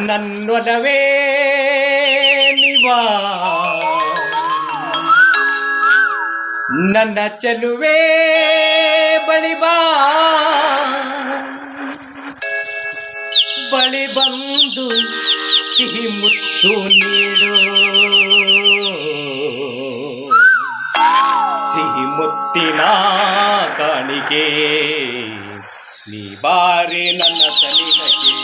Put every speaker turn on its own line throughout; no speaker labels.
ನನ್ನೊಲವೇ ನಿವಾ ನನ್ನ ಚೆಲುವೆ ಬಳಿಬಾ ಬಳಿ ಬಂದು ಸಿಹಿ ಮುತ್ತು ನೀಡು ಸಿಹಿ ಮುತ್ತಿನ ಕಾಣಿಕೆ ನೀ ಬಾರಿ ನನ್ನ ಸನಿಹಕ್ಕೆ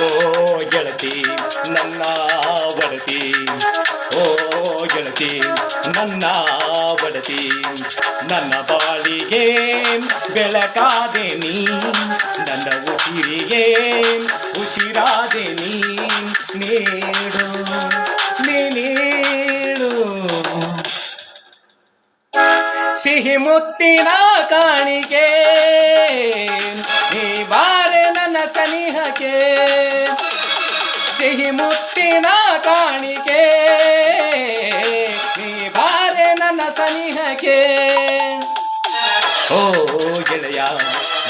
ಓ ಗೆಳತಿ ನನ್ನ ಒಡತಿ ಓ ಗೆಳತಿ ನನ್ನ ಒಡತಿ ನನ್ನ ಬಾಳಿಗೆ ಬೆಳಕಾದೆ ನೀ ನನ್ನ ಉಸಿರಿಗೆ ಉಸಿರಾದೆ ನೀಡು ನೀಡು ಸಿಹಿ ಮುತ್ತಿನ ಕಾಣಿಕೆ ನೀ ಬಾರೆ ನನ್ನ ಸನಿಹಕ್ಕೆ ಸಿಹಿ ಮುತ್ತಿನ ಕಾಣಿಕೆ ನೀ ಬಾರೆ ನನ್ನ ಸನಿಹಕ್ಕೆ ಓ ಗೆಳೆಯ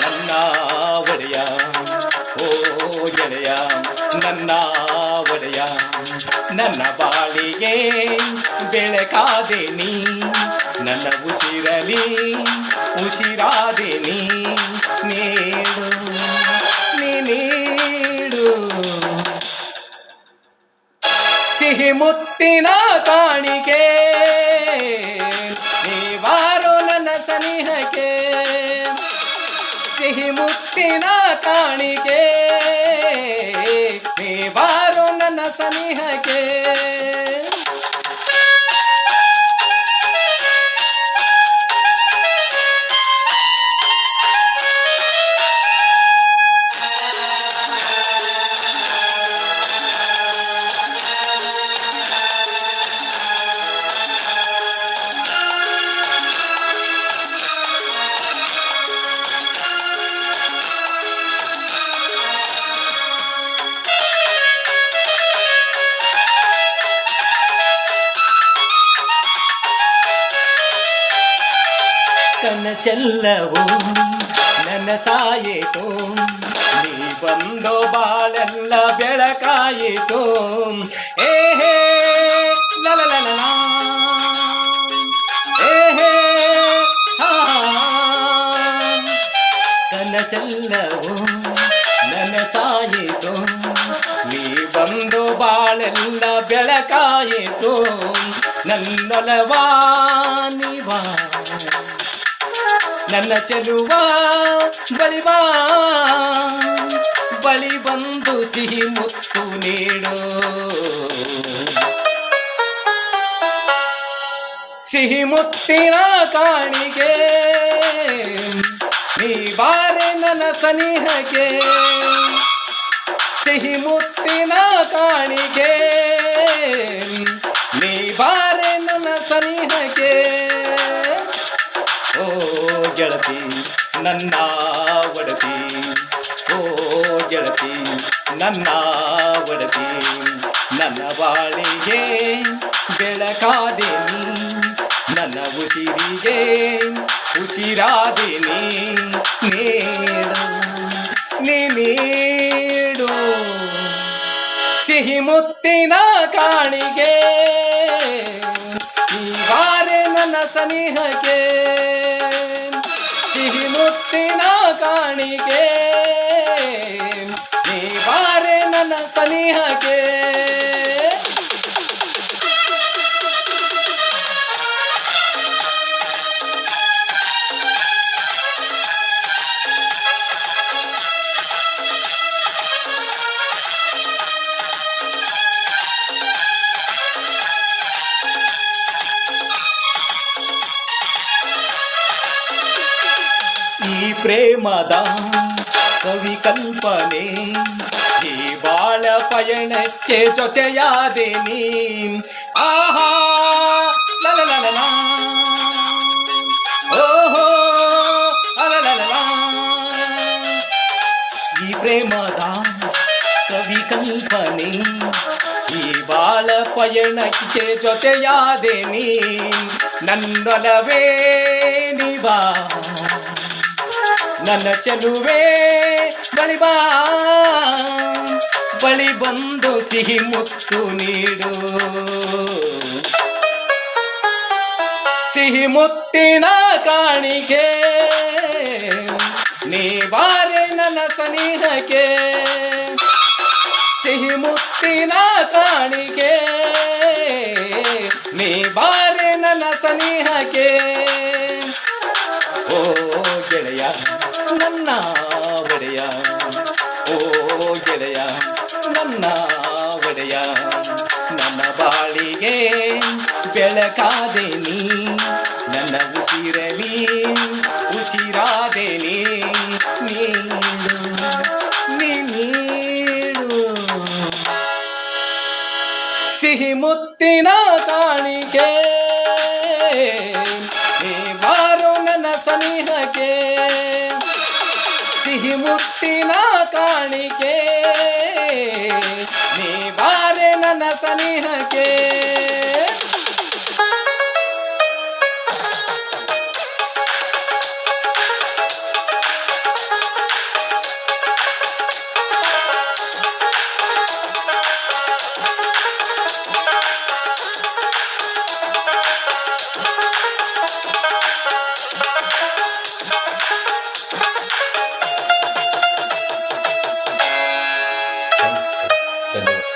ನನ್ನ ಒಡೆಯ ಓ ಗೆಳೆಯ ನನ್ನ ಒಡೆಯ ನನ್ನ ಬಾಳಿಗೆ ಬೆಳಕಾದೆ ನೀ ನನ್ನ ಉಸಿರಲಿ ಉಸಿರಾದೆ ನೀಡು ನೀಡು ಸಿಹಿ ಮುತ್ತಿನ ಕಾಣಿಕೆ ನೀವಾರೋ ನನ್ನ ಸನಿಹಕ್ಕೆ ಸಿಹಿ ಮುತ್ತಿನ ಕಾಣಿಕೆ ನೀವಾರೋ ನನ್ನ ಸನಿಹಕ್ಕೆ ಕನಸೆಲ್ಲವೂ ನನಸಾಯಿತು ನೀ ಬಂದೋ ಬಾಳೆಲ್ಲ ಬೆಳಕಾಯಿತು ಏಹೇ ಲಲಲಲ ಏಹೇ ಕನಸೆಲ್ಲವೂ ನನಸಾಯಿತು ನೀ ಬಂದು ಬಾಳೆಲ್ಲ ಬೆಳಕಾಯಿತು ನನ್ನೊಲವಾ ನೀವಾ ನನ್ನ ಚೆಲುವ ಬಳಿಬಾ ಬಳಿ ಬಂದು ಸಿಹಿ ಮುತ್ತು ನೀಡು ಸಿಹಿ ಮುತ್ತಿನ ಕಾಣಿಕೆ ನೀ ಬಾರೆ ನನ್ನ ಸನಿಹಕ್ಕೆ ಸಿಹಿ ಮುತ್ತಿನ ಕಾಣಿಕೆ ನೀ ಬಾರೆ ನನ್ನ ಸನಿಹಕ್ಕೆ ಓ ಗೆಳತಿ ನನ್ನ ಒಡತಿ ಓ ಗೆಳತಿ ನನ್ನ ಒಡತಿ ನನ್ನ ಬಾಳಿಗೆ ಬೆಳಕಾದೆ ನೀ ನನ್ನ ಉಸಿರಿಗೆ ಉಸಿರಾದೆ ನೀಡು ಸಿಹಿ ಮುತ್ತಿನ ಕಾಣಿಕೆ ಈ ಬಾರೆ ನನ್ನ ಸನಿಹಕ್ಕೆ ಸಿಹಿ ಮುತ್ತಿನ ಕಾಣಿಕೆ ನೀ ಬಾರೆ ನನ್ನ ಸನಿಹಕ್ಕೆ ಈ ಪ್ರೇಮದ ಕವಿ ಕಲ್ಪನೆ ಈ ಬಾಳ ಪಯಣಕ್ಕೆ ಜೊತೆಯಾದೆ ನೀ ಆಹಾ ಲಲಲಲ ಓಹೋ ಪ್ರೇಮದ ಕವಿ ಕಲ್ಪನೆ ಈ ಬಾಳ ಪಯಣಕ್ಕೆ ಜೊತೆಯಾದೆ ನೀ ನನ್ನೊಲವೇ ನಿವಾ ನನ್ನ ಚೆಲುವೆ ಬಳಿ ಬಾ ಬಳಿ ಬಂದು ಸಿಹಿ ಮುತ್ತು ನೀಡು ಸಿಹಿ ಮುತ್ತಿನ ಕಾಣಿಕೆ ನೀ ಬಾರೆ ನನ್ನ ಸನಿಹಕ್ಕೆ ಸಿಹಿ ಮುತ್ತಿನ ಕಾಣಿಕೆ ನೀ ಬಾರೆ ನನ್ನ ಸನಿಹಕ್ಕೆ ಓ ಗೆಳೆಯ ನನ್ನ ಒಡೆಯ ಓ ಗೆಳೆಯ ನನ್ನ ಒಡೆಯ ನನ್ನ ಬಾಳಿಗೆ ಬೆಳಕಾದೆ ನೀ ನನ್ನ ಉಸಿರಲಿ ಉಸಿರಾದೆ ನೀಡು ನೀಡು ಸಿಹಿ ಮುತ್ತಿನ ಕಾಣಿಕೆ ನೀ ಬಾರೋ ನನ್ನ ಸನಿಹಕ್ಕೆ ಸಿಹಿ ಮುತ್ತಿನ ಕಾಣಿಕೆ ನೀ ಬಾರೆ ನನ್ನ ಸನಿಹಕ್ಕೆ ಧನ್ಯವಾದ.